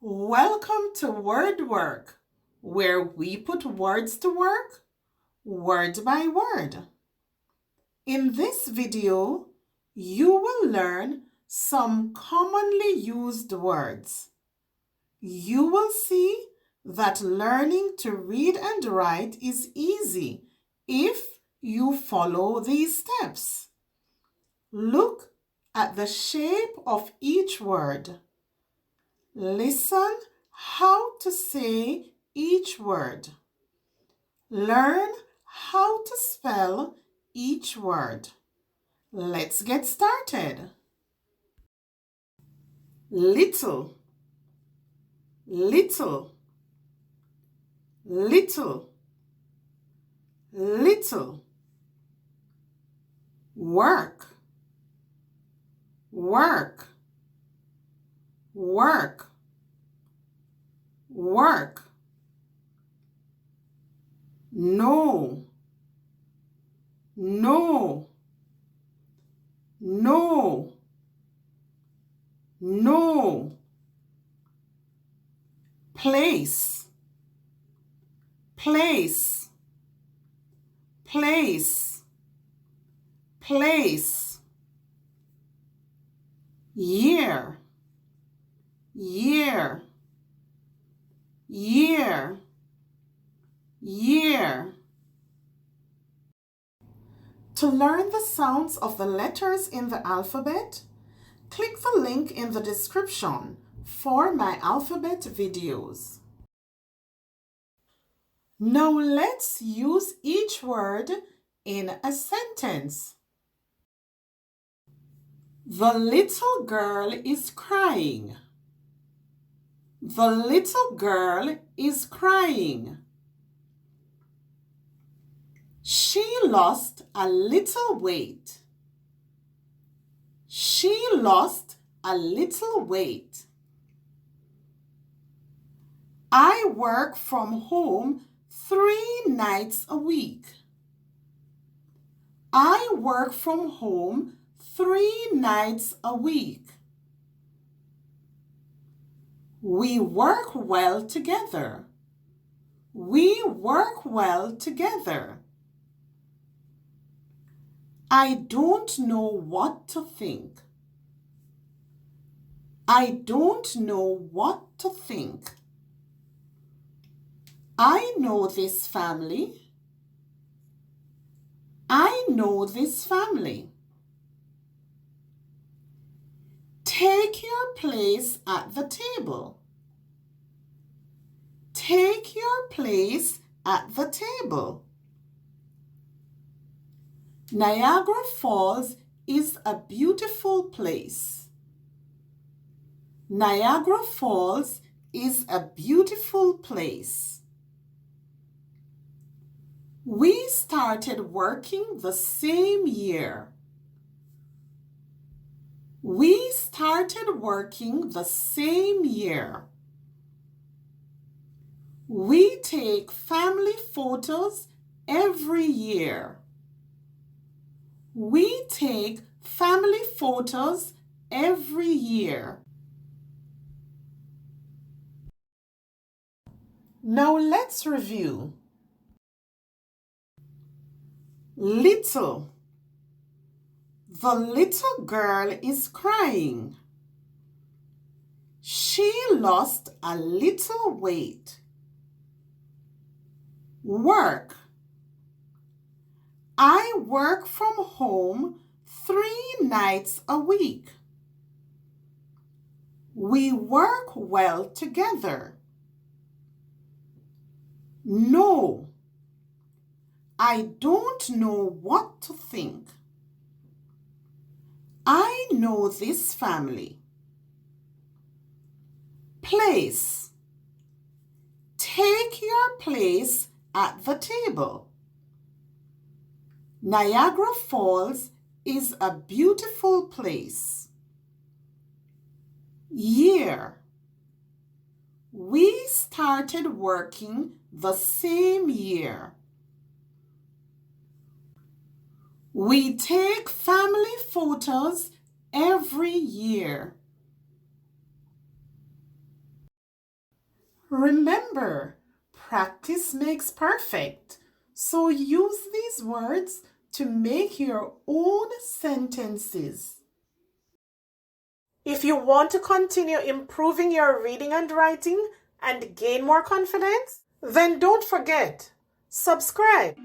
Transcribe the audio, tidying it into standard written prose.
Welcome to WordWork, where we put words to work, word by word. In this video, you will learn some commonly used words. You will see that learning to read and write is easy if you follow these steps. Look at the shape of each word. Listen how to say each word. Learn how to spell each word. Let's get started. Little, little, little, little. Work, work, work, work. No, no, no, no. Place, place, place, place. Year, year, year, year. To learn the sounds of the letters in the alphabet, click the link in the description for my alphabet videos. Now let's use each word in a sentence. The little girl is crying. The little girl is crying. She lost a little weight. She lost a little weight. I work from home 3 nights a week. I work from home 3 nights a week. We work well together. We work well together. I don't know what to think. I don't know what to think. I know this family. I know this family. Take your place at the table. Take your place at the table. Niagara Falls is a beautiful place. Niagara Falls is a beautiful place. We started working the same year. We started working the same year. We take family photos every year. We take family photos every year. Now let's review. Little. The little girl is crying. She lost a little weight. Work. I work from home 3 nights a week. We work well together. No. I don't know what to think. I know this family. Place. Take your place at the table. Niagara Falls is a beautiful place. Year. We started working the same year. We take family photos every year. Remember, practice makes perfect. So use these words to make your own sentences. If you want to continue improving your reading and writing and gain more confidence, then don't forget, subscribe.